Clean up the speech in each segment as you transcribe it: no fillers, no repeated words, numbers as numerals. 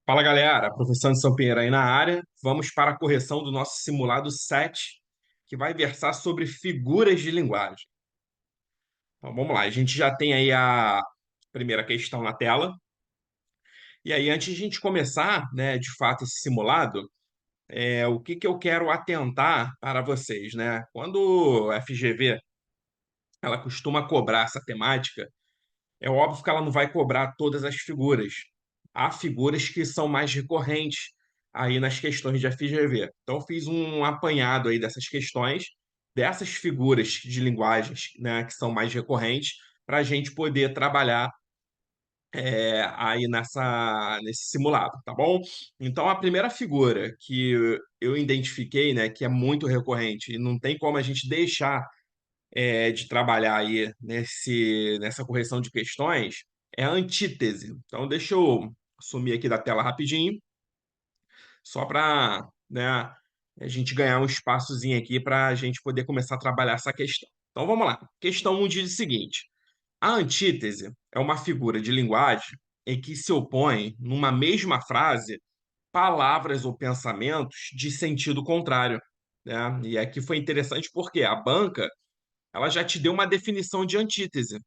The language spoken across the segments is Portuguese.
Fala galera, professor Anderson Pinheiro aí na área. Vamos para a correção do nosso simulado 7, que vai versar sobre figuras de linguagem. Então vamos lá, a gente já tem aí a primeira questão na tela. E aí, antes de a gente começar, né, de fato, esse simulado, o que que eu quero atentar para vocês, né? Quando a FGV ela costuma cobrar essa temática, é óbvio que ela não vai cobrar todas as figuras. Há figuras que são mais recorrentes aí nas questões de FGV. Então, eu fiz um apanhado aí dessas questões, dessas figuras de linguagens, né, que são mais recorrentes, para a gente poder trabalhar aí nesse simulado, tá bom? Então, a primeira figura que eu identifiquei, né, que é muito recorrente e não tem como a gente deixar de trabalhar aí nessa correção de questões é a antítese. Então, deixa eu sumir aqui da tela rapidinho, só para, né, a gente ganhar um espaçozinho aqui para a gente poder começar a trabalhar essa questão. Então, vamos lá. Questão 1 diz o seguinte: a antítese é uma figura de linguagem em que se opõe, numa mesma frase, palavras ou pensamentos de sentido contrário, né? E aqui foi interessante porque a banca ela já te deu uma definição de antítese.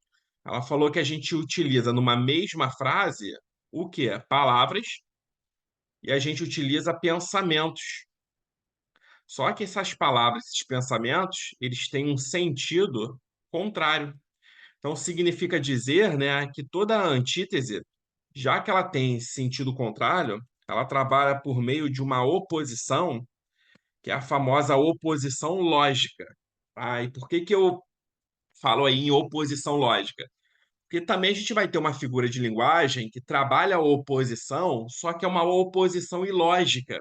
Ela falou que a gente utiliza numa mesma frase o quê? Palavras e a gente utiliza pensamentos. Só que essas palavras, esses pensamentos, eles têm um sentido contrário. Então significa dizer, né, que toda antítese, já que ela tem sentido contrário, ela trabalha por meio de uma oposição, que é a famosa oposição lógica. Ah, e por que que eu falo aí em oposição lógica? Porque também a gente vai ter uma figura de linguagem que trabalha a oposição, só que é uma oposição ilógica,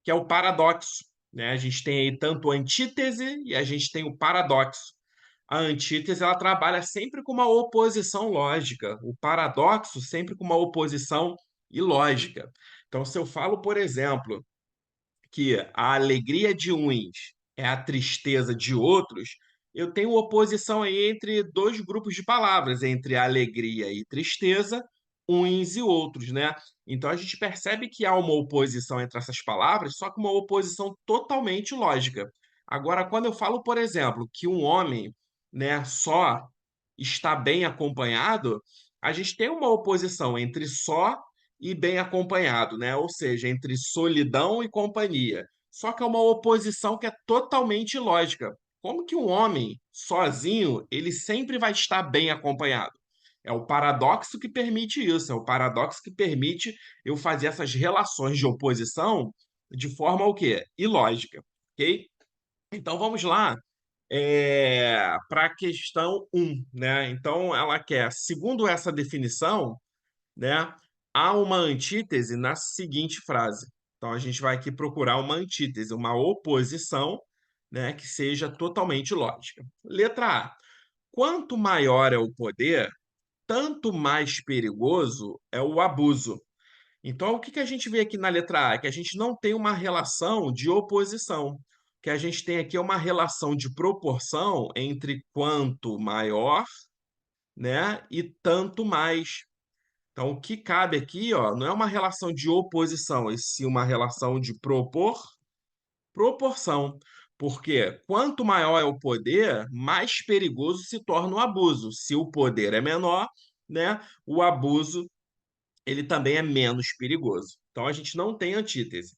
que é o paradoxo, né? A gente tem aí tanto a antítese e a gente tem o paradoxo. A antítese ela trabalha sempre com uma oposição lógica, o paradoxo sempre com uma oposição ilógica. Então, se eu falo, por exemplo, que a alegria de uns é a tristeza de outros, eu tenho oposição aí entre dois grupos de palavras, entre alegria e tristeza, uns e outros, né? Então a gente percebe que há uma oposição entre essas palavras, só que uma oposição totalmente lógica. Agora, quando eu falo, por exemplo, que um homem, né, só está bem acompanhado, a gente tem uma oposição entre só e bem acompanhado, né? Ou seja, entre solidão e companhia. Só que é uma oposição que é totalmente ilógica. Como que um homem sozinho, ele sempre vai estar bem acompanhado? É o paradoxo que permite isso, é o paradoxo que permite eu fazer essas relações de oposição de forma o quê? Ilógica, ok? Então vamos lá para a questão um, né? Então ela quer, segundo essa definição, né, há uma antítese na seguinte frase. Então a gente vai aqui procurar uma antítese, uma oposição, né, que seja totalmente lógica. Letra A. Quanto maior é o poder, tanto mais perigoso é o abuso. Então, o que que a gente vê aqui na letra A? É que a gente não tem uma relação de oposição. O que a gente tem aqui é uma relação de proporção entre quanto maior, né, e tanto mais. Então, o que cabe aqui, ó, não é uma relação de oposição, e sim uma relação de proporção. Porque quanto maior é o poder, mais perigoso se torna o abuso. Se o poder é menor, né, o abuso ele também é menos perigoso. Então, a gente não tem antítese.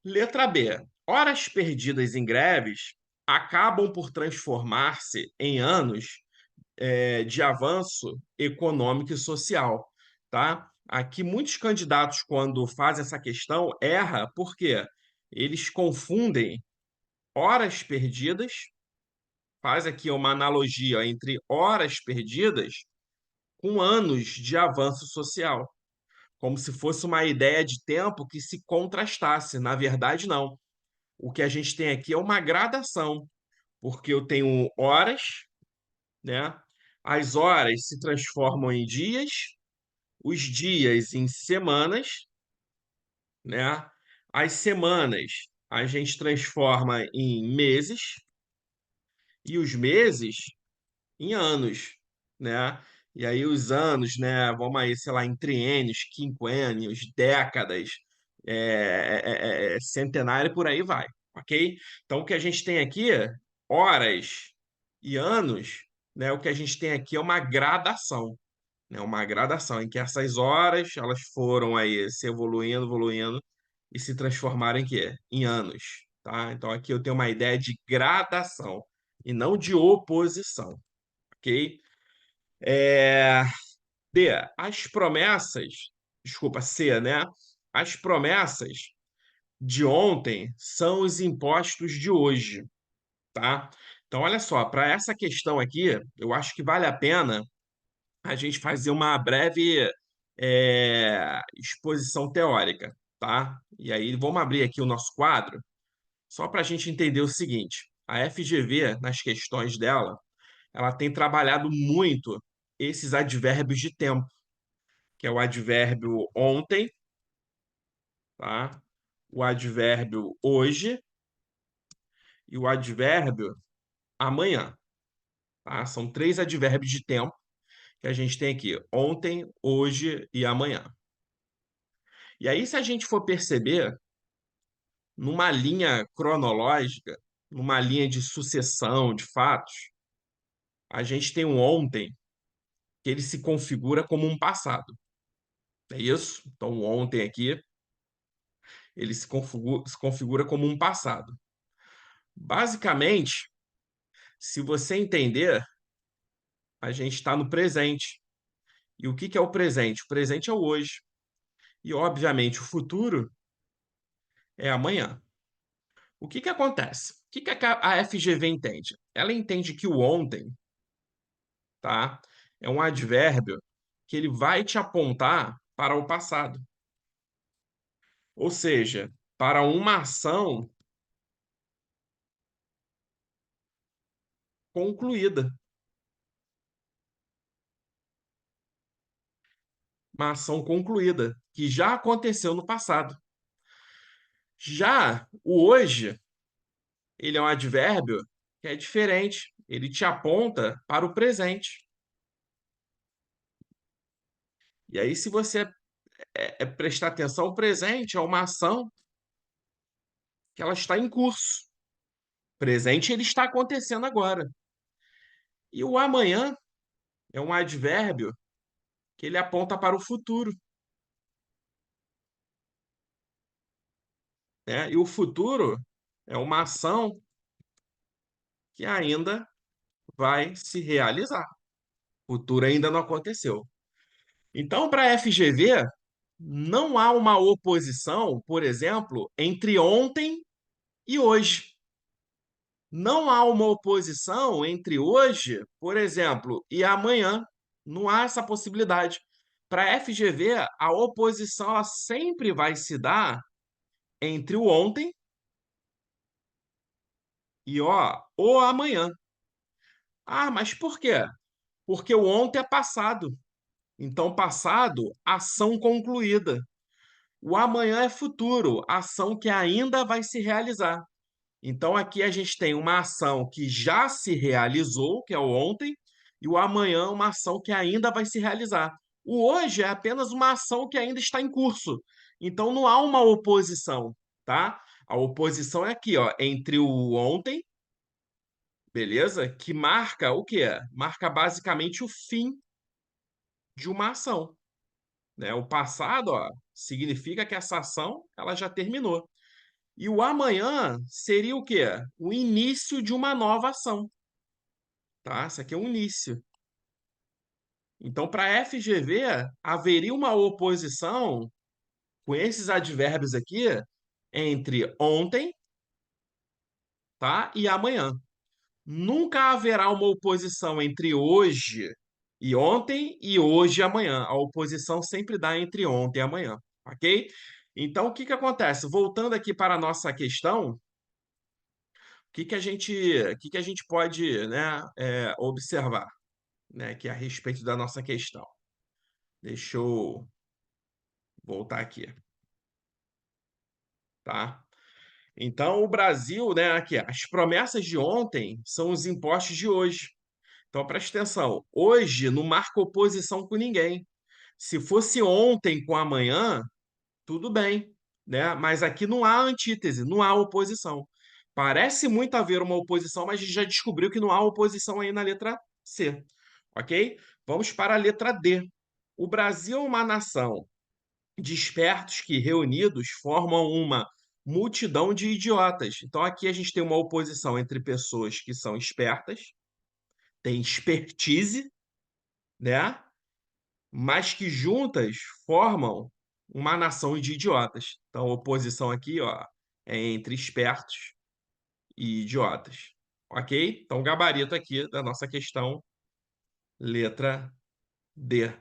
Letra B. Horas perdidas em greves acabam por transformar-se em anos de avanço econômico e social, tá? Aqui muitos candidatos quando fazem essa questão erra porque eles confundem horas perdidas, faz aqui uma analogia entre horas perdidas com anos de avanço social, como se fosse uma ideia de tempo que se contrastasse. Na verdade, não. O que a gente tem aqui é uma gradação, porque eu tenho horas, né? As horas se transformam em dias, os dias em semanas, né? As semanas a gente transforma em meses e os meses em anos, né? E aí os anos, né? Vamos aí, sei lá, em triênios, quinquênios, décadas, centenário, por aí vai, ok? Então o que a gente tem aqui, horas e anos, né? O que a gente tem aqui é uma gradação, né? Uma gradação em que essas horas elas foram aí se evoluindo, evoluindo e se transformaram em quê? Em anos, tá? Então aqui eu tenho uma ideia de gradação e não de oposição, ok? É, D, as promessas, desculpa, C, né? As promessas de ontem são os impostos de hoje, tá? Então, olha só, para essa questão aqui, eu acho que vale a pena a gente fazer uma breve exposição teórica, tá? E aí, vamos abrir aqui o nosso quadro, só para a gente entender o seguinte: a FGV, nas questões dela, ela tem trabalhado muito esses advérbios de tempo, que é o advérbio ontem, tá? O advérbio hoje e o advérbio amanhã, tá? São três advérbios de tempo que a gente tem aqui: ontem, hoje e amanhã. E aí, se a gente for perceber, numa linha cronológica, numa linha de sucessão de fatos, a gente tem um ontem que ele se configura como um passado. É isso? Então, o ontem aqui, ele se configura como um passado. Basicamente, se você entender, a gente está no presente. E o que que é o presente? O presente é o hoje. E, obviamente, o futuro é amanhã. O que que acontece? O que que a FGV entende? Ela entende que o ontem, tá? É um advérbio que ele vai te apontar para o passado. Ou seja, para uma ação concluída. Uma ação concluída, que já aconteceu no passado. Já o hoje, ele é um advérbio que é diferente. Ele te aponta para o presente. E aí, se você prestar atenção, o presente é uma ação que ela está em curso. O presente ele está acontecendo agora. E o amanhã é um advérbio que ele aponta para o futuro, né? E o futuro é uma ação que ainda vai se realizar. O futuro ainda não aconteceu. Então, para a FGV, não há uma oposição, por exemplo, entre ontem e hoje. Não há uma oposição entre hoje, por exemplo, e amanhã. Não há essa possibilidade. Para a FGV, a oposição ela sempre vai se dar entre o ontem e o amanhã. Ah, mas por quê? Porque o ontem é passado. Então, passado, ação concluída. O amanhã é futuro, ação que ainda vai se realizar. Então, aqui a gente tem uma ação que já se realizou, que é o ontem, e o amanhã, uma ação que ainda vai se realizar. O hoje é apenas uma ação que ainda está em curso. Então, não há uma oposição, tá? A oposição é aqui, ó, entre o ontem, beleza? Que marca o quê? Marca basicamente o fim de uma ação, né? O passado, ó, significa que essa ação ela já terminou. E o amanhã seria o quê? O início de uma nova ação, tá? Isso aqui é um início. Então, para FGV, haveria uma oposição com esses advérbios aqui entre ontem, tá? E amanhã. Nunca haverá uma oposição entre hoje e ontem e hoje e amanhã. A oposição sempre dá entre ontem e amanhã, ok? Então, o que que acontece? Voltando aqui para a nossa questão, o que que a gente pode, né, observar, né, que é a respeito da nossa questão? Deixa eu voltar aqui, tá? Então, o Brasil, né, aqui, as promessas de ontem são os impostos de hoje. Então, preste atenção. Hoje não marca oposição com ninguém. Se fosse ontem com amanhã, tudo bem, né? Mas aqui não há antítese, não há oposição. Parece muito haver uma oposição, mas a gente já descobriu que não há oposição aí na letra C, ok? Vamos para a letra D. O Brasil é uma nação de espertos que, reunidos, formam uma multidão de idiotas. Então, aqui a gente tem uma oposição entre pessoas que são espertas, têm expertise, né? Mas que juntas formam uma nação de idiotas. Então, a oposição aqui, ó, é entre espertos e idiotas. Ok? Então, o gabarito aqui da nossa questão, letra D.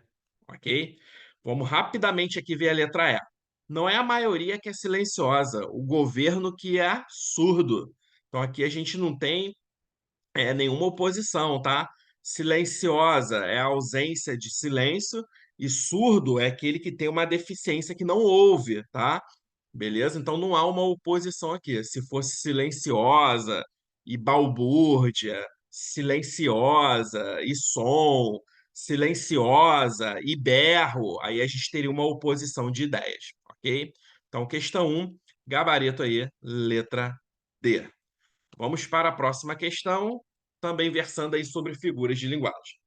Ok? Vamos rapidamente aqui ver a letra E. Não é a maioria que é silenciosa, o governo que é surdo. Então, aqui a gente não tem nenhuma oposição, tá? Silenciosa é a ausência de silêncio e surdo é aquele que tem uma deficiência que não ouve, tá? Beleza? Então não há uma oposição aqui. Se fosse silenciosa e balbúrdia, silenciosa e som, silenciosa e berro, aí a gente teria uma oposição de ideias, ok? Então, questão 1, gabarito aí, letra D. Vamos para a próxima questão, também versando aí sobre figuras de linguagem.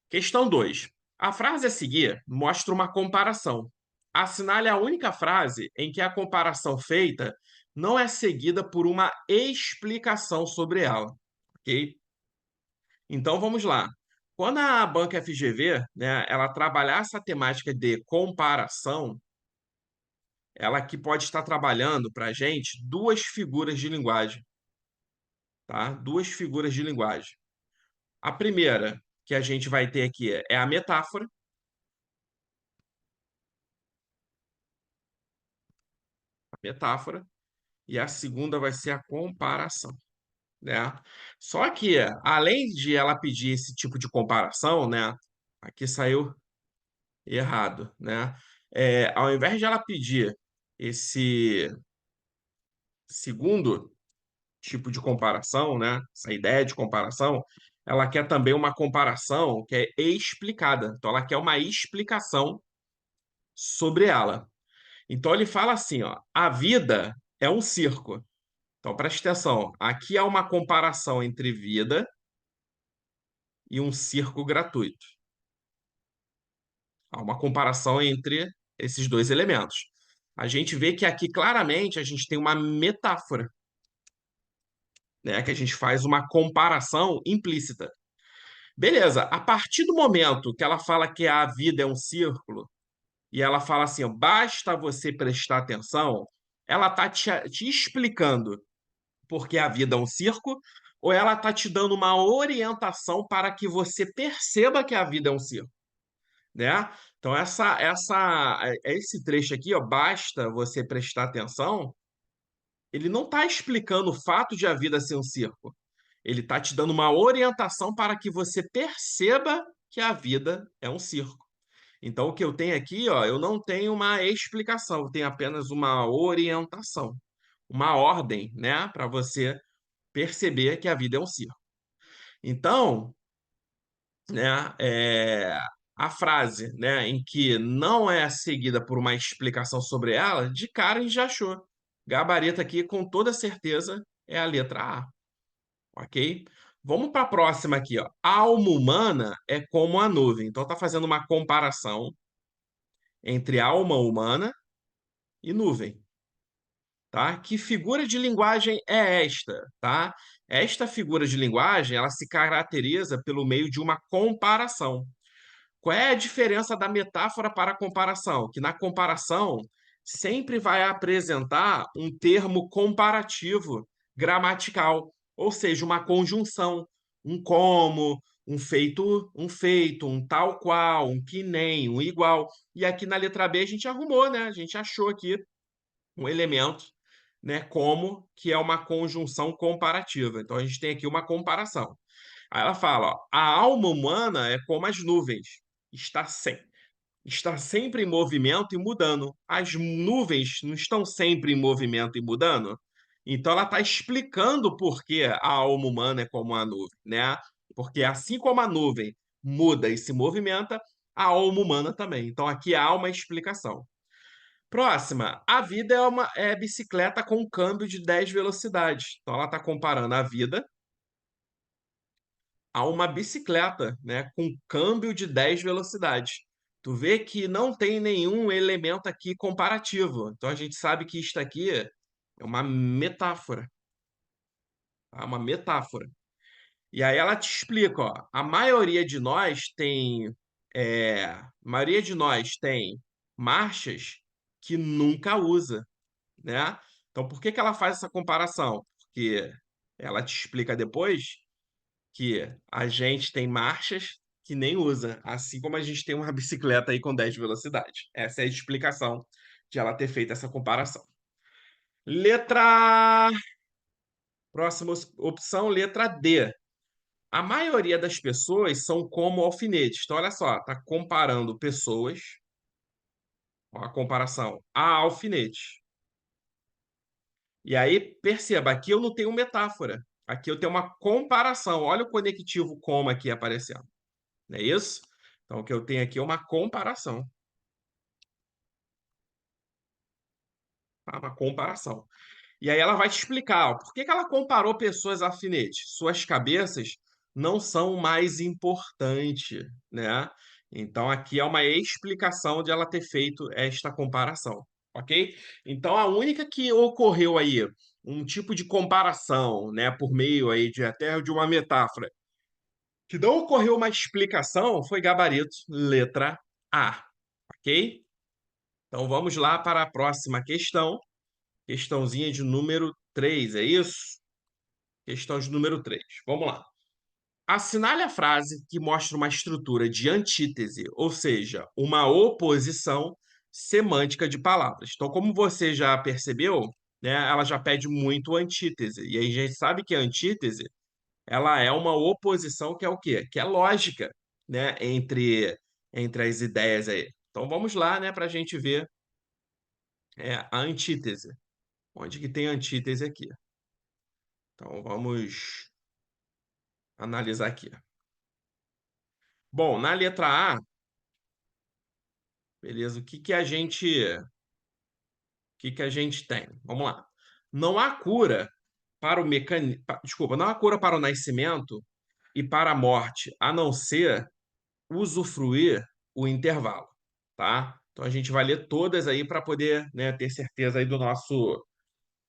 Questão 2. A frase a seguir mostra uma comparação. Assinale a única frase em que a comparação feita não é seguida por uma explicação sobre ela. Ok? Então vamos lá. Quando a banca FGV, né, ela trabalhar essa temática de comparação, ela aqui pode estar trabalhando para a gente duas figuras de linguagem, tá? Duas figuras de linguagem. A primeira que a gente vai ter aqui é a metáfora, e a segunda vai ser a comparação, né? Só que, além de ela pedir esse tipo de comparação, né? Aqui saiu errado, né? Ao invés de ela pedir esse segundo tipo de comparação, né? Essa ideia de comparação, ela quer também uma comparação que é explicada. Então, ela quer uma explicação sobre ela. Então ele fala assim, ó, a vida é um circo. Então preste atenção, aqui há uma comparação entre vida e um circo gratuito. Há uma comparação entre esses dois elementos. A gente vê que aqui claramente a gente tem uma metáfora, né, que a gente faz uma comparação implícita. Beleza, a partir do momento que ela fala que a vida é um círculo e ela fala assim, ó, basta você prestar atenção, ela está te explicando porque a vida é um circo, ou ela está te dando uma orientação para que você perceba que a vida é um circo, né? Então esse trecho aqui, ó, basta você prestar atenção, ele não está explicando o fato de a vida ser um circo. Ele está te dando uma orientação para que você perceba que a vida é um circo. Então, o que eu tenho aqui, ó, eu não tenho uma explicação, eu tenho apenas uma orientação, uma ordem, né, para você perceber que a vida é um circo. Então, né, a frase, né, em que não é seguida por uma explicação sobre ela, de cara a gente já achou. Gabarito aqui, com toda certeza, é a letra A, ok? Vamos para a próxima aqui, ó. A alma humana é como a nuvem. Então, está fazendo uma comparação entre alma humana e nuvem. Tá? Que figura de linguagem é esta, tá? Esta figura de linguagem, ela se caracteriza pelo meio de uma comparação. Qual é a diferença da metáfora para a comparação? Que na comparação sempre vai apresentar um termo comparativo gramatical, ou seja, uma conjunção, um como, um tal qual, um que nem, um igual. E aqui na letra B a gente arrumou, né? A gente achou aqui um elemento, né, como que é uma conjunção comparativa. Então a gente tem aqui uma comparação. Aí ela fala, ó, a alma humana é como as nuvens, está sempre em movimento e mudando. As nuvens não estão sempre em movimento e mudando? Então ela está explicando por que a alma humana é como a nuvem, né? porque assim como a nuvem muda e se movimenta, a alma humana também. Então aqui há uma explicação. Próxima, a vida é bicicleta com câmbio de 10 velocidades. Então ela está comparando a vida a uma bicicleta, né, com câmbio de 10 velocidades. Tu vê que não tem nenhum elemento aqui comparativo. Então a gente sabe que isto aqui é uma metáfora, tá? Uma metáfora. E aí ela te explica, ó, a maioria de nós tem marchas que nunca usa, né? Então por que que ela faz essa comparação? Porque ela te explica depois que a gente tem marchas que nem usa, assim como a gente tem uma bicicleta aí com 10 velocidades. Essa é a explicação de ela ter feito essa comparação. Letra. Próxima opção, letra D. A maioria das pessoas são como alfinetes. Então, olha só, está comparando pessoas, ó, a comparação, a alfinetes. E aí, perceba, aqui eu não tenho metáfora. Aqui eu tenho uma comparação. Olha o conectivo como aqui aparecendo. Não é isso? Então, o que eu tenho aqui é uma comparação. Tá? Uma comparação. E aí ela vai te explicar ó, por que que ela comparou pessoas a alfinetes. Suas cabeças não são mais importantes, né? Então, aqui é uma explicação de ela ter feito esta comparação, ok? Então, a única que ocorreu aí, um tipo de comparação, né, por meio aí de até de uma metáfora, que não ocorreu uma explicação, foi gabarito, letra A, ok? Então vamos lá para a próxima questão. Questãozinha de número 3, é isso? Questão de número 3. Vamos lá. Assinale a frase que mostra uma estrutura de antítese, ou seja, uma oposição semântica de palavras. Então, como você já percebeu, né, ela já pede muito antítese. E aí a gente sabe que a antítese, ela é uma oposição que é o quê? Que é lógica, né, entre as ideias aí. Então, vamos lá, né, para a gente ver a antítese. Onde que tem antítese aqui? Então, vamos analisar aqui. Bom, na letra A, beleza, o que que a gente tem? Vamos lá. Não há cura para o desculpa, não há cura para o nascimento e para a morte, a não ser usufruir o intervalo, tá? Então a gente vai ler todas aí para poder, né, ter certeza aí do nosso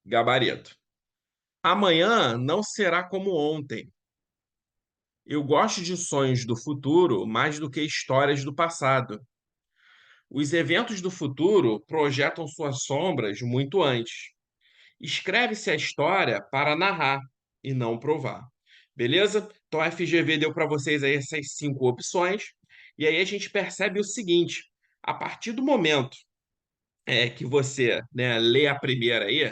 gabarito. Amanhã não será como ontem. Eu gosto de sonhos do futuro mais do que histórias do passado. Os eventos do futuro projetam suas sombras muito antes. Escreve-se a história para narrar e não provar. Beleza? Então a FGV deu para vocês aí essas 5 opções. E aí a gente percebe o seguinte: a partir do momento que você, né, lê a primeira aí,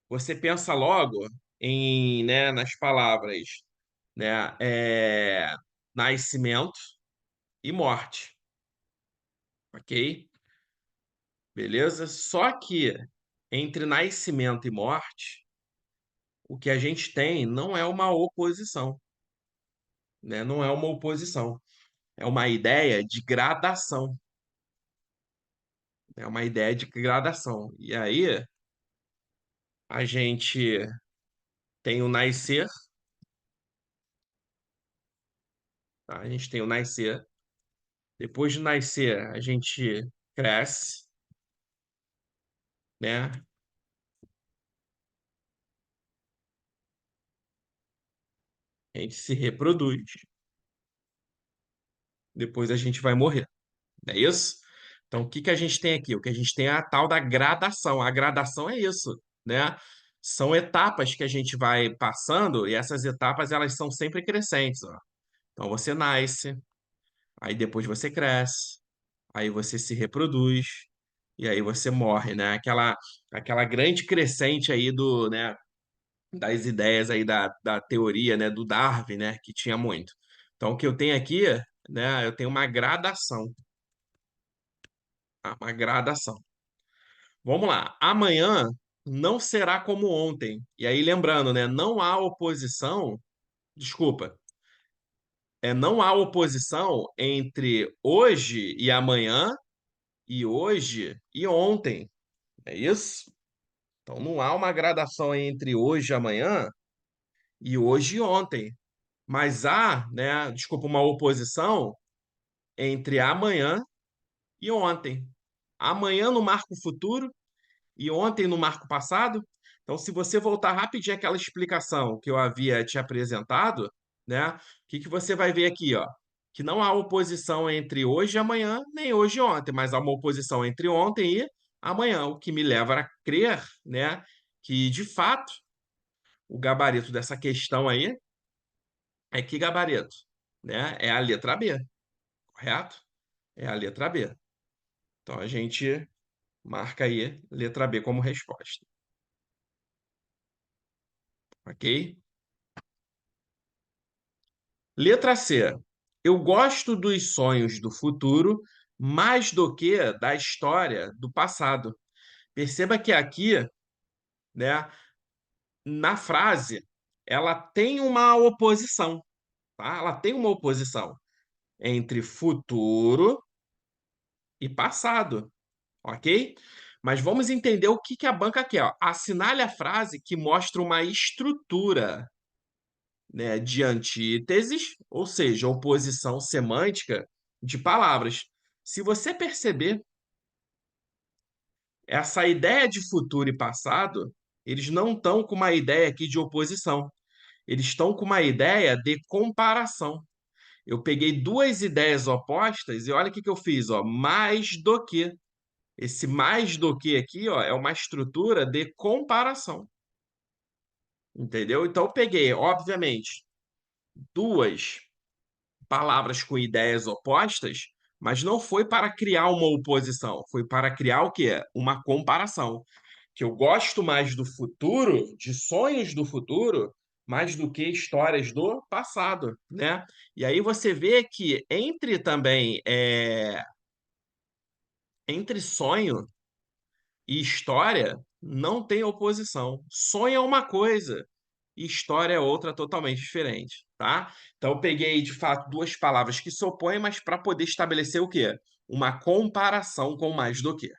você pensa logo nas palavras, né, nascimento e morte, ok? Beleza? Só que entre nascimento e morte, o que a gente tem não é uma oposição, né? Não é uma oposição, é uma ideia de gradação, é uma ideia de gradação. E aí a gente tem o nascer, tá? A gente tem o nascer. Depois de nascer, a gente cresce, né? A gente se reproduz. Depois a gente vai morrer. Não é isso? Então, o que que a gente tem aqui? O que a gente tem é a tal da gradação. A gradação é isso, né? São etapas que a gente vai passando e essas etapas elas são sempre crescentes, ó. Então você nasce, aí depois você cresce, aí você se reproduz e aí você morre, né? Aquela grande crescente aí né, das ideias aí da teoria, né, do Darwin, né, que tinha muito. Então o que eu tenho aqui, né, eu tenho uma gradação, tá? Uma gradação. Vamos lá. Amanhã não será como ontem. E aí, lembrando, né? Não há oposição. Desculpa. não há oposição entre hoje e amanhã e hoje e ontem. É isso? Então não há uma gradação entre hoje e amanhã e hoje e ontem. Mas há, né, desculpa, uma oposição entre amanhã e ontem. Amanhã no marco futuro e ontem no marco passado. Então, se você voltar rapidinho àquela explicação que eu havia te apresentado, né, o que que você vai ver aqui, ó? Que não há oposição entre hoje e amanhã, nem hoje e ontem, mas há uma oposição entre ontem e amanhã, o que me leva a crer, né, que de fato o gabarito dessa questão aí é que gabarito, né? É a letra B, correto? É a letra B. Então a gente marca aí letra B como resposta, ok? Letra C. Eu gosto dos sonhos do futuro mais do que da história do passado. Perceba que aqui, né, na frase, ela tem uma oposição, tá? Ela tem uma oposição entre futuro e passado, ok? Mas vamos entender o que que a banca quer, ó. Assinale a frase que mostra uma estrutura, né, de antíteses, ou seja, oposição semântica de palavras. Se você perceber, essa ideia de futuro e passado, eles não estão com uma ideia aqui de oposição. Eles estão com uma ideia de comparação. Eu peguei duas ideias opostas e olha o que que eu fiz, ó, mais do que. Esse mais do que aqui, ó, é uma estrutura de comparação. Entendeu? Então eu peguei, obviamente, duas palavras com ideias opostas, mas não foi para criar uma oposição, foi para criar o quê? Uma comparação. Que eu gosto mais do futuro, de sonhos do futuro, mais do que histórias do passado, né? E aí você vê que entre também entre sonho e história não tem oposição. Sonho é uma coisa, e história é outra totalmente diferente, tá? Então eu peguei de fato duas palavras que se opõem, mas para poder estabelecer o quê? Uma comparação com mais do que.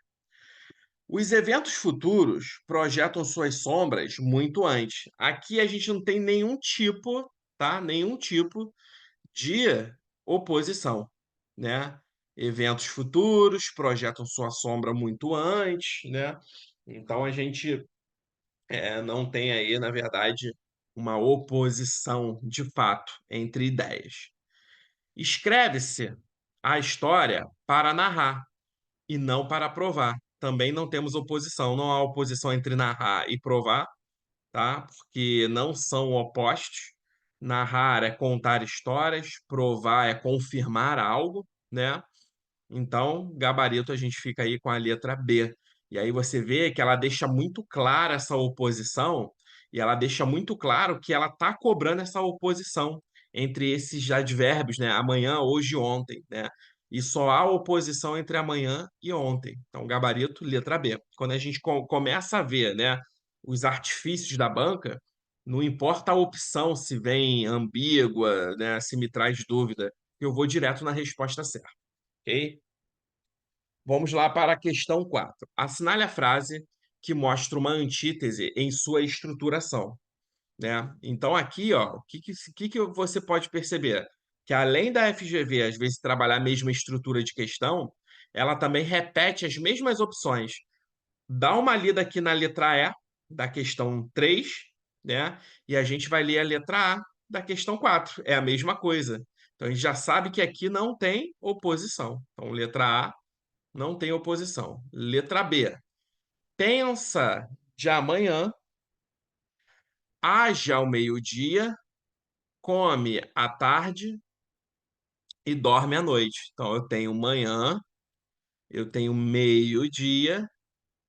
Os eventos futuros projetam suas sombras muito antes. Aqui a gente não tem nenhum tipo, tá? Nenhum tipo de oposição, né? Eventos futuros projetam sua sombra muito antes, né? Então a gente não tem aí, na verdade, uma oposição de fato entre ideias. Escreve-se a história para narrar e não para provar. Também não temos oposição, não há oposição entre narrar e provar, tá? Porque não são opostos. Narrar é contar histórias, provar é confirmar algo, né? Então, gabarito, a gente fica aí com a letra B. E aí você vê que ela deixa muito clara essa oposição, e ela deixa muito claro que ela está cobrando essa oposição entre esses advérbios, né? Amanhã, hoje e ontem, né? E só há oposição entre amanhã e ontem. Então, gabarito, letra B. Quando a gente começa a ver, né, os artifícios da banca, não importa a opção se vem ambígua, né, se me traz dúvida, eu vou direto na resposta certa, ok? Vamos lá para a questão 4. Assinale a frase que mostra uma antítese em sua estruturação, né? Então, aqui, ó, o que você pode perceber? Que além da FGV, às vezes, trabalhar a mesma estrutura de questão, ela também repete as mesmas opções. Dá uma lida aqui na letra E da questão 3, né? E a gente vai ler a letra A da questão 4. É a mesma coisa. Então, a gente já sabe que aqui não tem oposição. Então, letra A não tem oposição. Letra B. Pensa de amanhã, age ao meio-dia, come à tarde e dorme à noite. Então, eu tenho manhã, eu tenho meio-dia,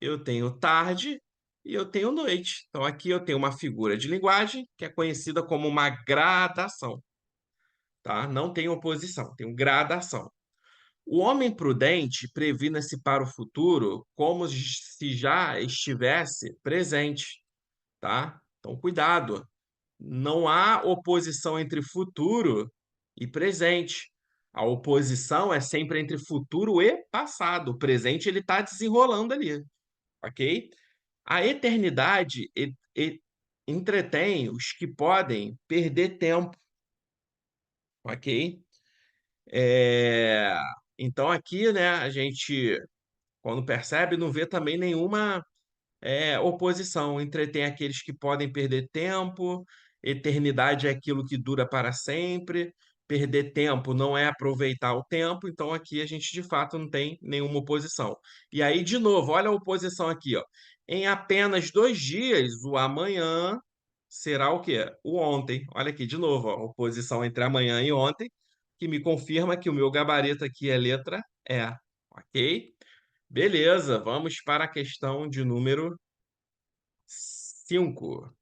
eu tenho tarde e eu tenho noite. Então, aqui eu tenho uma figura de linguagem que é conhecida como uma gradação, tá? Não tem oposição, tem gradação. O homem prudente previna-se para o futuro como se já estivesse presente, tá? Então, cuidado. Não há oposição entre futuro e presente. A oposição é sempre entre futuro e passado. O presente ele está desenrolando ali, ok? A eternidade entretém os que podem perder tempo, ok? É, Então aqui, né, a gente, quando percebe, não vê também nenhuma oposição. Entretém aqueles que podem perder tempo, eternidade é aquilo que dura para sempre, perder tempo não é aproveitar o tempo, então aqui a gente de fato não tem nenhuma oposição. E aí, de novo, olha a oposição aqui, ó. Em apenas 2 dias, o amanhã será o quê? O ontem. Olha aqui, de novo, ó, oposição entre amanhã e ontem, que me confirma que o meu gabarito aqui é letra E, ok? Beleza, vamos para a questão de número 5.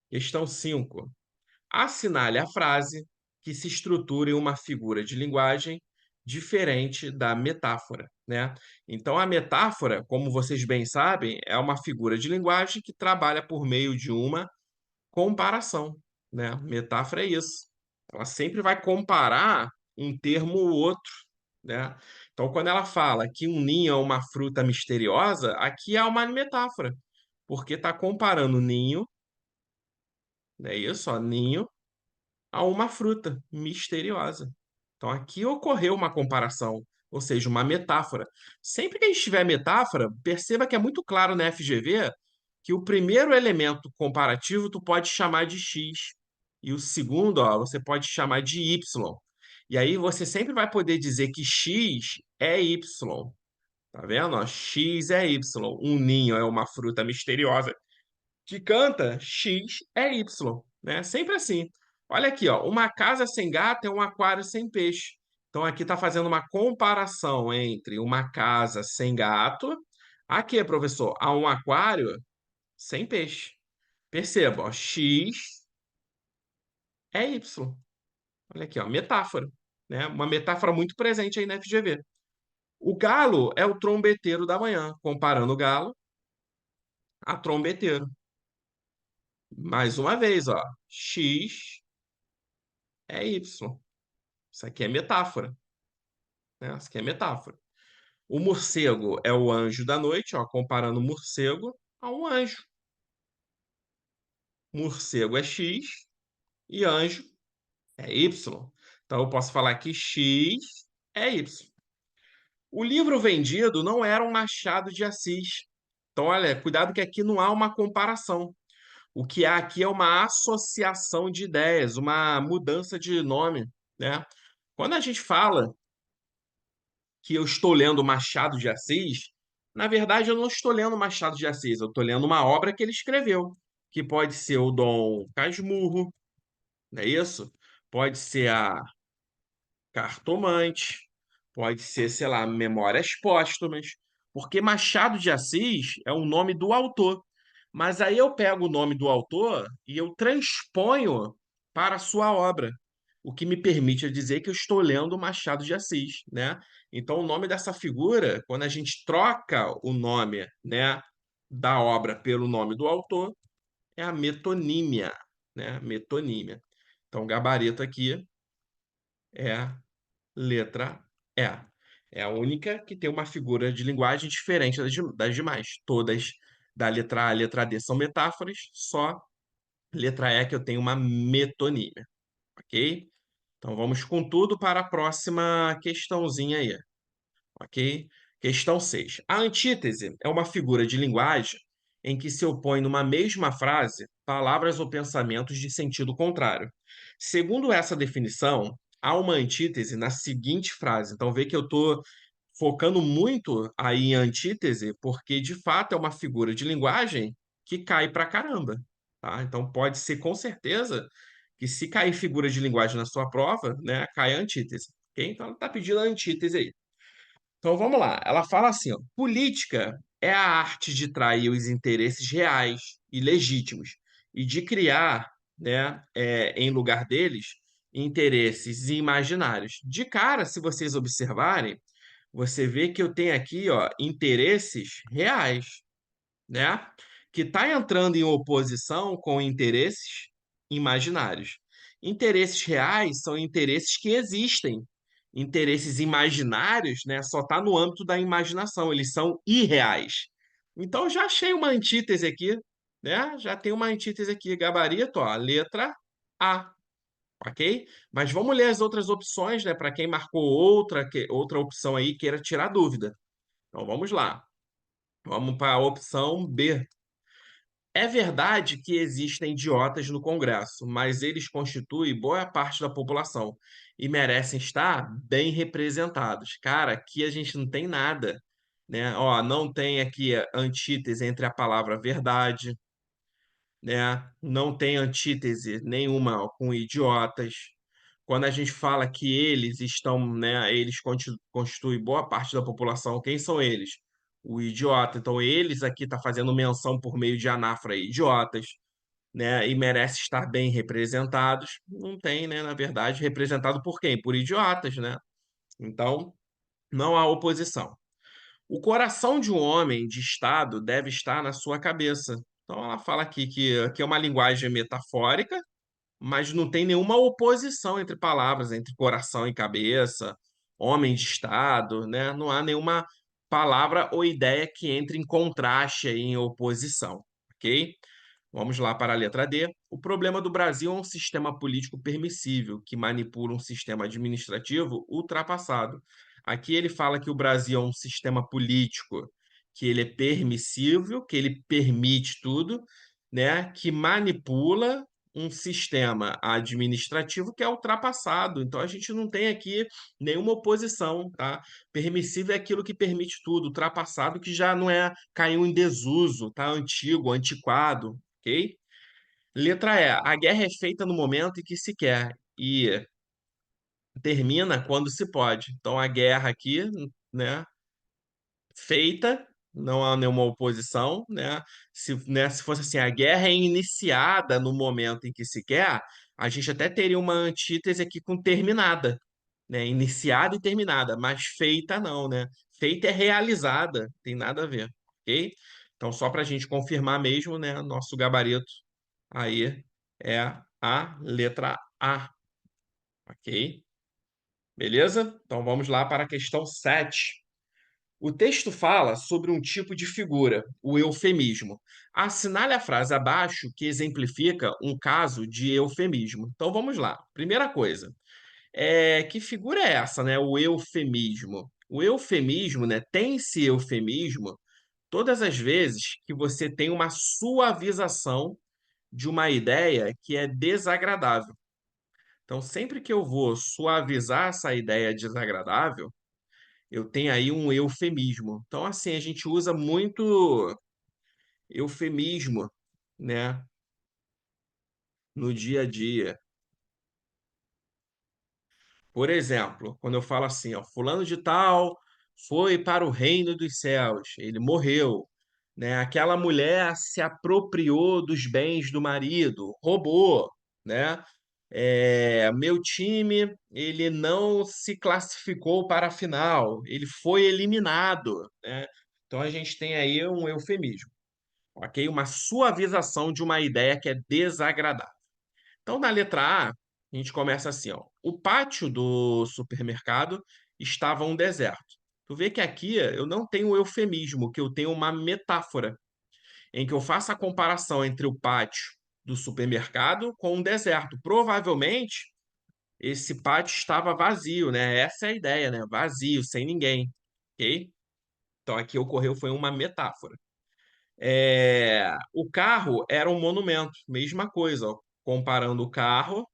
Questão 5. Assinale a frase que se estrutura em uma figura de linguagem diferente da metáfora, né? Então, a metáfora, como vocês bem sabem, é uma figura de linguagem que trabalha por meio de uma comparação, né? Metáfora é isso. Ela sempre vai comparar um termo ou outro, né? Então, quando ela fala que um ninho é uma fruta misteriosa, aqui é uma metáfora, porque está comparando ninho, é isso, ó, ninho, a uma fruta misteriosa. Então, aqui ocorreu uma comparação, ou seja, uma metáfora. Sempre que a gente tiver metáfora, perceba que é muito claro na FGV que o primeiro elemento comparativo tu pode chamar de x e o segundo, ó, você pode chamar de y. E aí você sempre vai poder dizer que x é y. Tá vendo? Ó, x é y. Um ninho é uma fruta misteriosa que canta, X é Y, né? Sempre assim. Olha aqui, ó, uma casa sem gato é um aquário sem peixe. Então aqui está fazendo uma comparação entre uma casa sem gato, aqui, professor, a um aquário sem peixe. Perceba, ó, X é Y. Olha aqui, ó, metáfora, né? Uma metáfora muito presente aí na FGV. O galo é o trombeteiro da manhã, comparando o galo a trombeteiro. Mais uma vez, ó, X é Y. Isso aqui é metáfora, né? Isso aqui é metáfora. O morcego é o anjo da noite, ó, comparando o morcego a um anjo. Morcego é X e anjo é Y. Então eu posso falar que X é Y. O livro vendido não era um Machado de Assis. Então, olha, cuidado que aqui não há uma comparação. O que há aqui é uma associação de ideias, uma mudança de nome, né? Quando a gente fala que eu estou lendo Machado de Assis, na verdade eu não estou lendo Machado de Assis, eu estou lendo uma obra que ele escreveu, que pode ser o Dom Casmurro, não é isso? Pode ser a Cartomante, pode ser, sei lá, Memórias Póstumas, porque Machado de Assis é o nome do autor. Mas aí eu pego o nome do autor e eu transponho para a sua obra, o que me permite dizer que eu estou lendo Machado de Assis, né? Então o nome dessa figura, quando a gente troca o nome, né, da obra pelo nome do autor, é a metonímia, né? Metonímia. Então o gabarito aqui é letra E. É a única que tem uma figura de linguagem diferente das demais. Todas da letra A à letra D são metáforas, só letra E que eu tenho uma metonímia, ok? Então vamos com tudo para a próxima questãozinha aí, ok? Questão 6. A antítese é uma figura de linguagem em que se opõe numa mesma frase palavras ou pensamentos de sentido contrário. Segundo essa definição, há uma antítese na seguinte frase. Então, vê que eu estou focando muito aí em antítese, porque de fato é uma figura de linguagem que cai pra caramba, tá? Então, pode ser com certeza que se cair figura de linguagem na sua prova, né, cai a antítese, ok? Então, ela está pedindo a antítese aí. Então vamos lá. Ela fala assim, ó, política é a arte de trair os interesses reais e legítimos e de criar, né, em lugar deles, interesses imaginários. De cara, se vocês observarem, você vê que eu tenho aqui, ó, interesses reais, né, que está entrando em oposição com interesses imaginários. Interesses reais são interesses que existem. Interesses imaginários, né, só está no âmbito da imaginação, eles são irreais. Então, já achei uma antítese aqui, né? Já tem uma antítese aqui, gabarito, ó, letra A, ok? Mas vamos ler as outras opções, né, para quem marcou outra opção aí queira tirar dúvida. Então, vamos lá. Vamos para a opção B. É verdade que existem idiotas no Congresso, mas eles constituem boa parte da população e merecem estar bem representados. Cara, aqui a gente não tem nada, né? Ó, não tem aqui antítese entre a palavra verdade, né? Não tem antítese nenhuma com idiotas. Quando a gente fala que eles estão, né, eles constituem boa parte da população, quem são eles? O idiota. Então, eles aqui tá fazendo menção por meio de anáfora idiotas, né, e merece estar bem representados. Não tem, né, na verdade, representado por quem? Por idiotas, né? Então, não há oposição. O coração de um homem de Estado deve estar na sua cabeça. Então, ela fala aqui que é uma linguagem metafórica, mas não tem nenhuma oposição entre palavras, entre coração e cabeça, homem de Estado, né? Não há nenhuma palavra ou ideia que entre em contraste aí, em oposição, ok? Vamos lá para a letra D. O problema do Brasil é um sistema político permissível, que manipula um sistema administrativo ultrapassado. Aqui ele fala que o Brasil é um sistema político que ele é permissível, que ele permite tudo, né? Que manipula um sistema administrativo que é ultrapassado. Então a gente não tem aqui nenhuma oposição, tá? Permissível é aquilo que permite tudo, ultrapassado que já não é, caiu em desuso, tá? Antigo, antiquado, ok? Letra E. A guerra é feita no momento em que se quer e termina quando se pode. Então a guerra aqui, né, feita, não há nenhuma oposição, né? Se fosse assim, a guerra é iniciada no momento em que se quer, a gente até teria uma antítese aqui com terminada, né? Iniciada e terminada, mas feita não, né? Feita é realizada, tem nada a ver, ok? Então, só para a gente confirmar mesmo, né? Nosso gabarito aí é a letra A, ok? Beleza? Então vamos lá para a questão 7. O texto fala sobre um tipo de figura, o eufemismo. Assinale a frase abaixo que exemplifica um caso de eufemismo. Então vamos lá. Primeira coisa, que figura é essa, né? O eufemismo. O eufemismo, né? Tem-se eufemismo todas as vezes que você tem uma suavização de uma ideia que é desagradável. Então, sempre que eu vou suavizar essa ideia desagradável, eu tenho aí um eufemismo. Então, assim, a gente usa muito eufemismo, né, no dia a dia. Por exemplo, quando eu falo assim, ó, fulano de tal foi para o reino dos céus, ele morreu, né? Aquela mulher se apropriou dos bens do marido, roubou, né? Meu time, ele não se classificou para a final, ele foi eliminado, né? Então a gente tem aí um eufemismo, ok? Uma suavização de uma ideia que é desagradável. Então, na letra A, a gente começa assim, ó. O pátio do supermercado estava um deserto. Tu vê que aqui eu não tenho um eufemismo, que eu tenho uma metáfora, em que eu faço a comparação entre o pátio do supermercado com um deserto. Provavelmente, esse pátio estava vazio, né? Essa é a ideia, né? Vazio, sem ninguém, ok? Então, aqui ocorreu foi uma metáfora. O carro era um monumento, mesma coisa, ó. Comparando o carro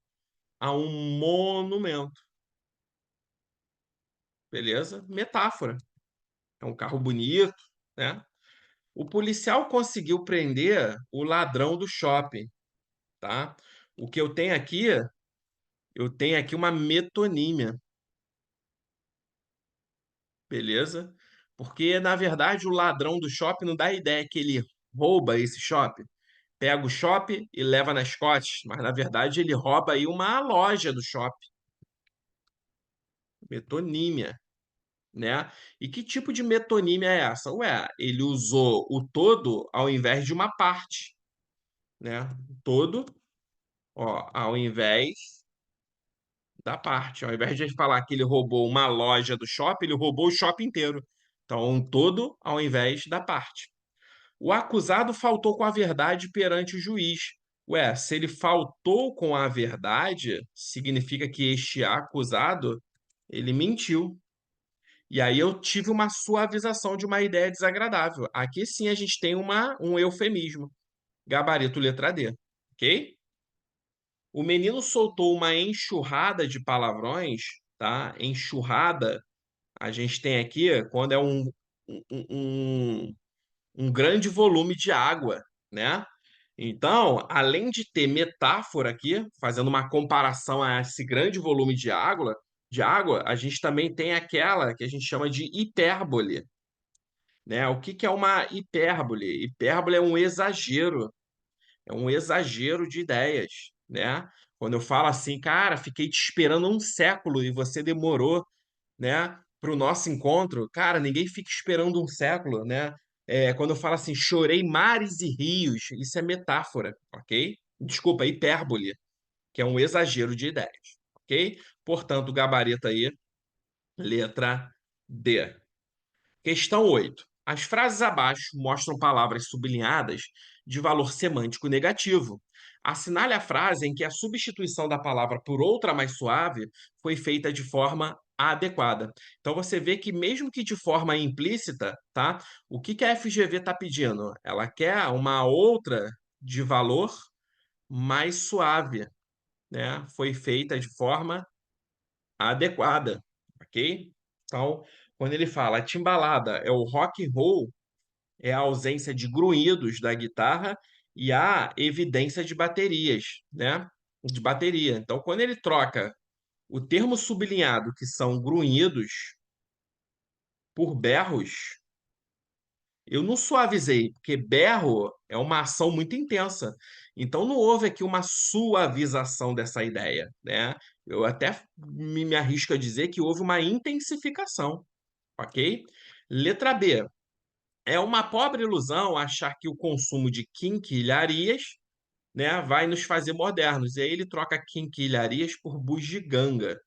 a um monumento, beleza? Metáfora. É um carro bonito, né? O policial conseguiu prender o ladrão do shopping, tá? O que eu tenho aqui uma metonímia, beleza? Porque, na verdade, o ladrão do shopping não dá ideia que ele rouba esse shopping. Pega o shopping e leva nas costas, mas, na verdade, ele rouba aí uma loja do shopping. Metonímia. Né? E que tipo de metonímia é essa? Ué, ele usou o todo ao invés de uma parte, né? Todo Ó, ao invés da parte. Ao invés de falar que ele roubou uma loja do shopping, ele roubou o shopping inteiro. Então, um todo ao invés da parte. O acusado faltou com a verdade perante o juiz. Ué, se ele faltou com a verdade, significa que este acusado, ele mentiu. E aí eu tive uma suavização de uma ideia desagradável. Aqui sim a gente tem um eufemismo. Gabarito letra D, ok? O menino soltou uma enxurrada de palavrões, tá? Enxurrada, a gente tem aqui quando é um, um, um grande volume de água, né? Então, além de ter metáfora aqui, fazendo uma comparação a esse grande volume de água, a gente também tem aquela que a gente chama de hipérbole, né? O que que é uma hipérbole? Hipérbole é um exagero de ideias, né? Quando eu falo assim, cara, fiquei te esperando um século e você demorou, né, para o nosso encontro, cara, ninguém fica esperando um século, né? Quando eu falo assim, chorei mares e rios, isso é metáfora, ok? Desculpa, hipérbole, que é um exagero de ideias, ok? Portanto, gabarito aí, letra D. Questão 8. As frases abaixo mostram palavras sublinhadas de valor semântico negativo. Assinale a frase em que a substituição da palavra por outra mais suave foi feita de forma adequada. Então você vê que mesmo que de forma implícita, tá? O que que a FGV está pedindo? Ela quer uma outra de valor mais suave, né? Foi feita de forma adequada, ok? Então, quando ele fala timbalada é o rock and roll, é a ausência de grunhidos da guitarra e a evidência de baterias, né? De bateria. Então, quando ele troca o termo sublinhado, que são grunhidos, por berros, eu não suavizei, porque berro é uma ação muito intensa. Então, não houve aqui uma suavização dessa ideia, né? Eu até me arrisco a dizer que houve uma intensificação, ok? Letra B. É uma pobre ilusão achar que o consumo de quinquilharias, né, vai nos fazer modernos. E aí ele troca quinquilharias por bugiganga.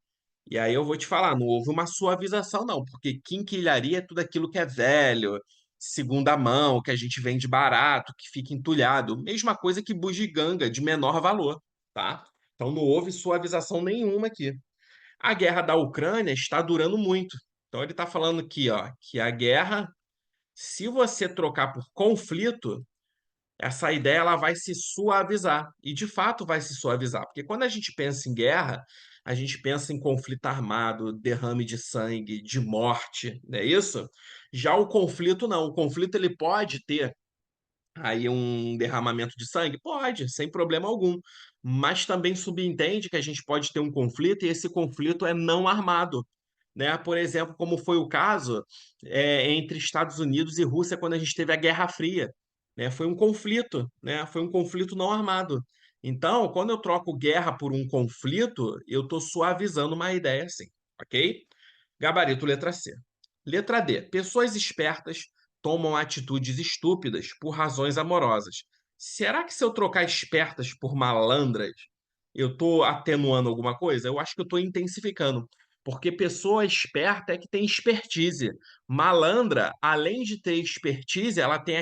E aí eu vou te falar, não houve uma suavização, não, porque quinquilharia é tudo aquilo que é velho, segunda mão, que a gente vende barato, que fica entulhado. Mesma coisa que bugiganga, de menor valor, tá? Então não houve suavização nenhuma aqui. A guerra da Ucrânia está durando muito. Então ele está falando aqui, ó, que a guerra, se você trocar por conflito, essa ideia ela vai se suavizar. E de fato vai se suavizar, porque quando a gente pensa em guerra, a gente pensa em conflito armado, derrame de sangue, de morte, não é isso? Já o conflito não. O conflito ele pode ter aí um derramamento de sangue? Pode, sem problema algum. Mas também subentende que a gente pode ter um conflito e esse conflito é não armado, né? Por exemplo, como foi o caso entre Estados Unidos e Rússia quando a gente teve a Guerra Fria, né? Foi um conflito, né? Foi um conflito não armado. Então, quando eu troco guerra por um conflito, eu estou suavizando uma ideia assim, ok? Gabarito letra C. Letra D. Pessoas espertas tomam atitudes estúpidas por razões amorosas. Será que se eu trocar espertas por malandras, eu estou atenuando alguma coisa? Eu acho que eu estou intensificando. Porque pessoa esperta é que tem expertise. Malandra, além de ter expertise, ela tem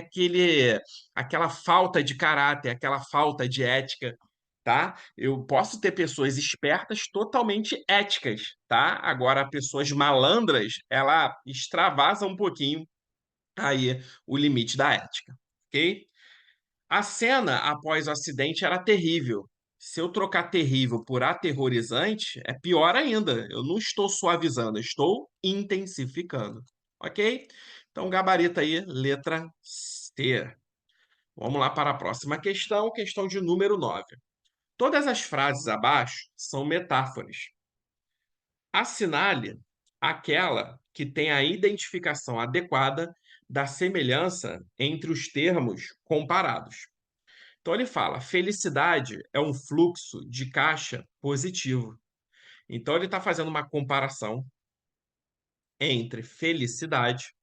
aquela falta de caráter, aquela falta de ética, tá? Eu posso ter pessoas espertas totalmente éticas, tá? Agora, pessoas malandras, ela extravasa um pouquinho aí o limite da ética, ok? A cena após o acidente era terrível. Se eu trocar terrível por aterrorizante, é pior ainda. Eu não estou suavizando, eu estou intensificando, ok? Então, gabarito aí, letra C. Vamos lá para a próxima questão, questão de número 9. Todas as frases abaixo são metáforas. Assinale aquela que tem a identificação adequada da semelhança entre os termos comparados. Então ele fala: felicidade é um fluxo de caixa positivo. Então ele está fazendo uma comparação entre felicidade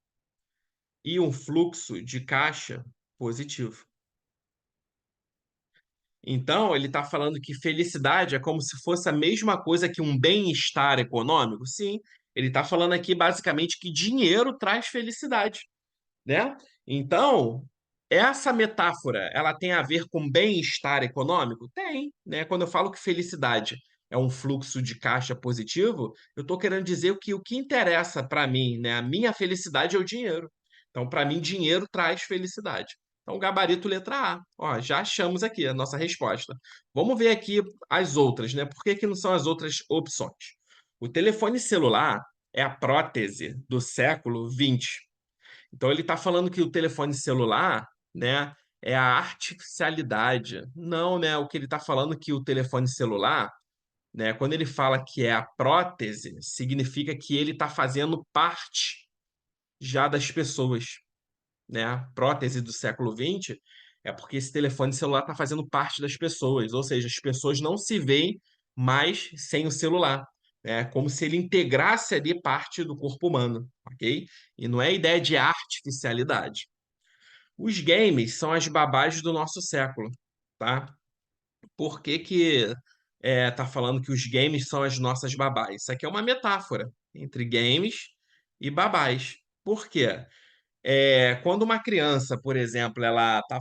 e um fluxo de caixa positivo. Então, ele está falando que felicidade é como se fosse a mesma coisa que um bem-estar econômico? Sim, ele está falando aqui basicamente que dinheiro traz felicidade, né? Então, essa metáfora, ela tem a ver com bem-estar econômico? Tem, né? Quando eu falo que felicidade é um fluxo de caixa positivo, eu estou querendo dizer que o que interessa para mim, né? A minha felicidade é o dinheiro. Então, para mim, dinheiro traz felicidade. Então, gabarito letra A. Ó, já achamos aqui a nossa resposta. Vamos ver aqui as outras, né? Por que que não são as outras opções? O telefone celular é a prótese do século XX. Então ele está falando que o telefone celular, né, é a artificialidade. Não, né? O que ele está falando é que o telefone celular, né, quando ele fala que é a prótese, significa que ele está fazendo parte já das pessoas, né? A prótese do século XX é porque esse telefone celular está fazendo parte das pessoas, ou seja, as pessoas não se veem mais sem o celular. É como se ele integrasse ali parte do corpo humano, ok? E não é ideia de artificialidade. Os games são as babás do nosso século, tá? Por que que tá falando que os games são as nossas babás? Isso aqui é uma metáfora entre games e babás. Por quê? Quando uma criança, por exemplo, ela tá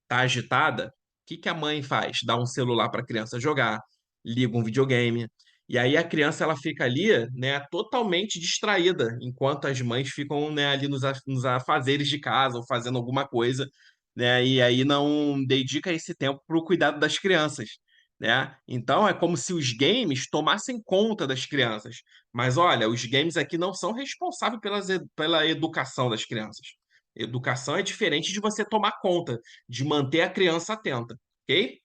agitada, o que que a mãe faz? Dá um celular para a criança jogar, liga um videogame, e aí a criança ela fica ali, né, totalmente distraída, enquanto as mães ficam, né, ali nos afazeres de casa ou fazendo alguma coisa, né, e aí não dedica esse tempo para o cuidado das crianças. Né? Então é como se os games tomassem conta das crianças. Mas olha, os games aqui não são responsáveis pela educação das crianças. Educação é diferente de você tomar conta, de manter a criança atenta, ok?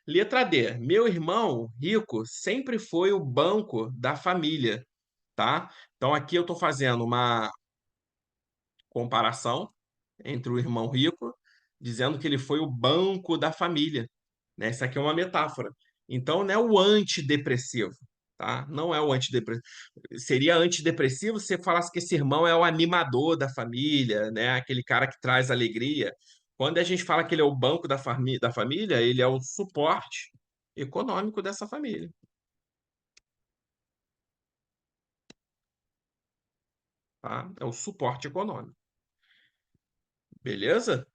Letra D. Meu irmão rico sempre foi o banco da família, tá? Então aqui eu estou fazendo uma comparação entre o irmão rico, dizendo que ele foi o banco da família, né? Isso aqui é uma metáfora. Então, não é o antidepressivo, tá? Não é o antidepressivo. Seria antidepressivo se você falasse que esse irmão é o animador da família, né? Aquele cara que traz alegria. Quando a gente fala que ele é o banco da família, ele é o suporte econômico dessa família, tá? É o suporte econômico. Beleza?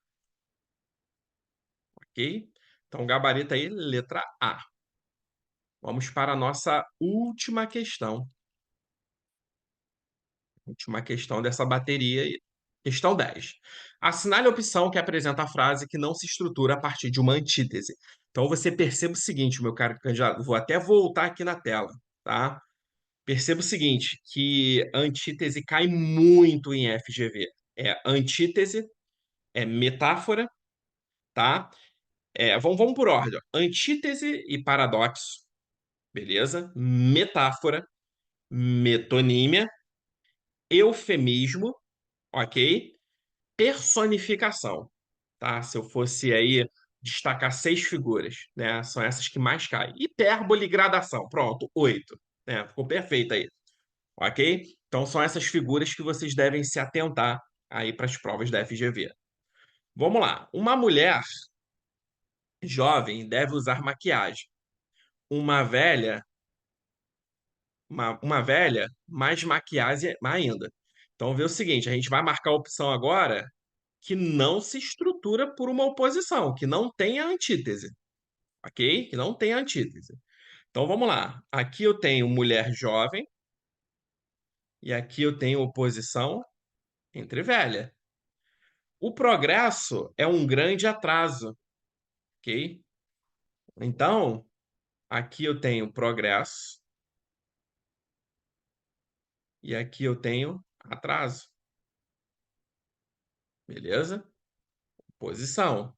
Ok? Então, gabarito aí, letra A. Vamos para a nossa última questão. Última questão dessa bateria aí. Questão 10. Assinale a opção que apresenta a frase que não se estrutura a partir de uma antítese. Então você perceba o seguinte, meu caro candidato, vou até voltar aqui na tela, tá? Perceba o seguinte, que antítese cai muito em FGV. É antítese, é metáfora, tá? Vamos por ordem. Ó. Antítese e paradoxo, beleza? Metáfora, metonímia, eufemismo, ok? Personificação, tá? Se eu fosse aí destacar 6 figuras, né? São essas que mais caem. Hipérbole e gradação, pronto, 8, né? Ficou perfeito aí, ok? Então são essas figuras que vocês devem se atentar aí para as provas da FGV. Vamos lá. Uma mulher jovem deve usar maquiagem. Uma velha, uma velha, mais maquiagem ainda. Então vê o seguinte, a gente vai marcar a opção agora que não se estrutura por uma oposição, que não tem a antítese, ok? Que não tem a antítese. Então vamos lá. Aqui eu tenho mulher jovem e aqui eu tenho oposição entre velha. O progresso é um grande atraso, ok? Então, aqui eu tenho progresso e aqui eu tenho atraso, beleza? Posição.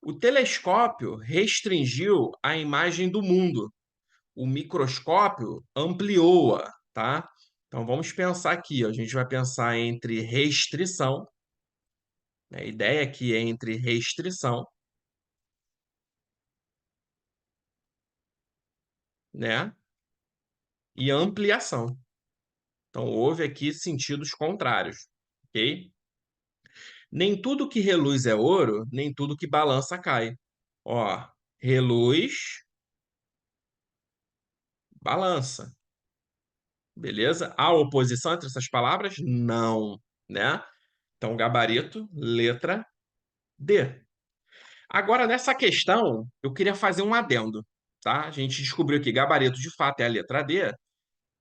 O telescópio restringiu a imagem do mundo. O microscópio ampliou-a, tá? Então vamos pensar aqui, ó. A gente vai pensar entre restrição, né? A ideia aqui é entre restrição, né? E ampliação. Então houve aqui sentidos contrários, ok? Nem tudo que reluz é ouro, nem tudo que balança cai. Ó, reluz, balança. Beleza? Há oposição entre essas palavras? Não, né? Então, gabarito, letra D. Agora, nessa questão, eu queria fazer um adendo, tá? A gente descobriu que gabarito, de fato, é a letra D,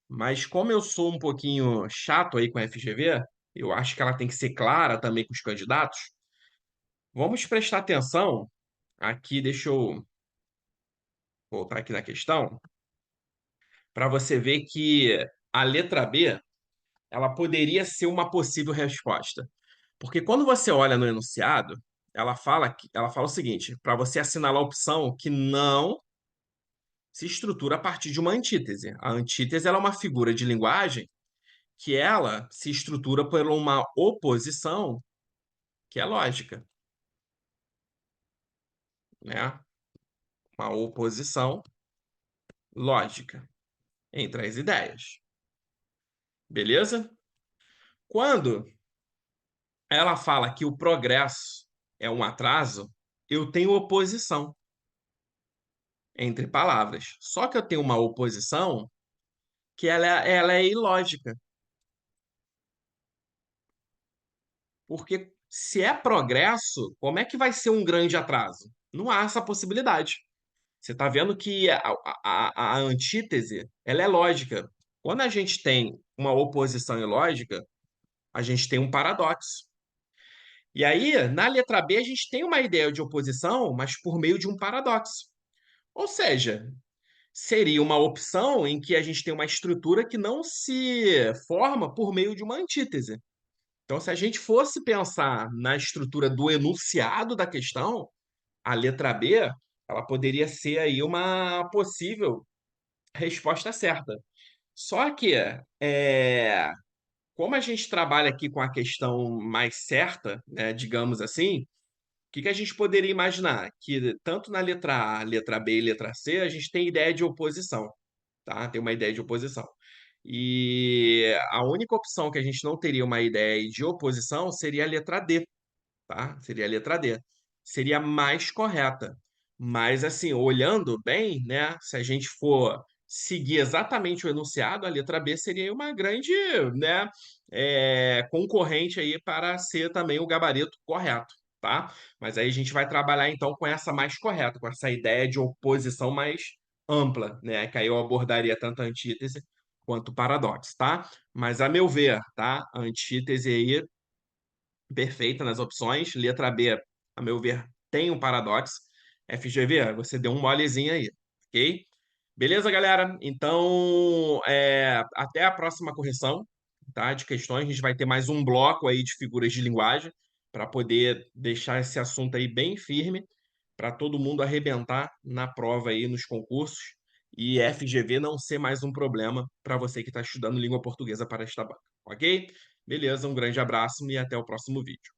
mas como eu sou um pouquinho chato aí com a FGV, eu acho que ela tem que ser clara também com os candidatos. Vamos prestar atenção aqui, deixa eu voltar aqui na questão, para você ver que a letra B, ela poderia ser uma possível resposta. Porque quando você olha no enunciado, ela fala o seguinte: para você assinalar a opção que não se estrutura a partir de uma antítese. A antítese ela é uma figura de linguagem que ela se estrutura por uma oposição que é lógica, né? Uma oposição lógica entre as ideias. Beleza? Quando ela fala que o progresso é um atraso, eu tenho oposição entre palavras. Só que eu tenho uma oposição que ela é ilógica. Porque se é progresso, como é que vai ser um grande atraso? Não há essa possibilidade. Você está vendo que a antítese ela é lógica. Quando a gente tem uma oposição ilógica, a gente tem um paradoxo. E aí, na letra B, a gente tem uma ideia de oposição, mas por meio de um paradoxo. Ou seja, seria uma opção em que a gente tem uma estrutura que não se forma por meio de uma antítese. Então, se a gente fosse pensar na estrutura do enunciado da questão, a letra B, ela poderia ser aí uma possível resposta certa. Só que, como a gente trabalha aqui com a questão mais certa, né, digamos assim, o que que a gente poderia imaginar? Que tanto na letra A, letra B e letra C, a gente tem ideia de oposição, tá? Tem uma ideia de oposição. E a única opção que a gente não teria uma ideia de oposição seria a letra D, tá? Seria a letra D. Seria mais correta. Mas, assim, olhando bem, né? Se a gente for seguir exatamente o enunciado, a letra B seria uma grande, né, concorrente aí para ser também o gabarito correto, tá? Mas aí a gente vai trabalhar, então, com essa mais correta, com essa ideia de oposição mais ampla, né? Que aí eu abordaria tanto a antítese quanto o paradoxo, tá? Mas, a meu ver, tá? A antítese aí perfeita nas opções. Letra B, a meu ver, tem um paradoxo. FGV, você deu um molezinho aí, ok? Beleza, galera? Então, até a próxima correção, tá? De questões. A gente vai ter mais um bloco aí de figuras de linguagem para poder deixar esse assunto aí bem firme para todo mundo arrebentar na prova aí nos concursos e FGV não ser mais um problema para você que está estudando língua portuguesa para esta banca, ok? Beleza, um grande abraço e até o próximo vídeo.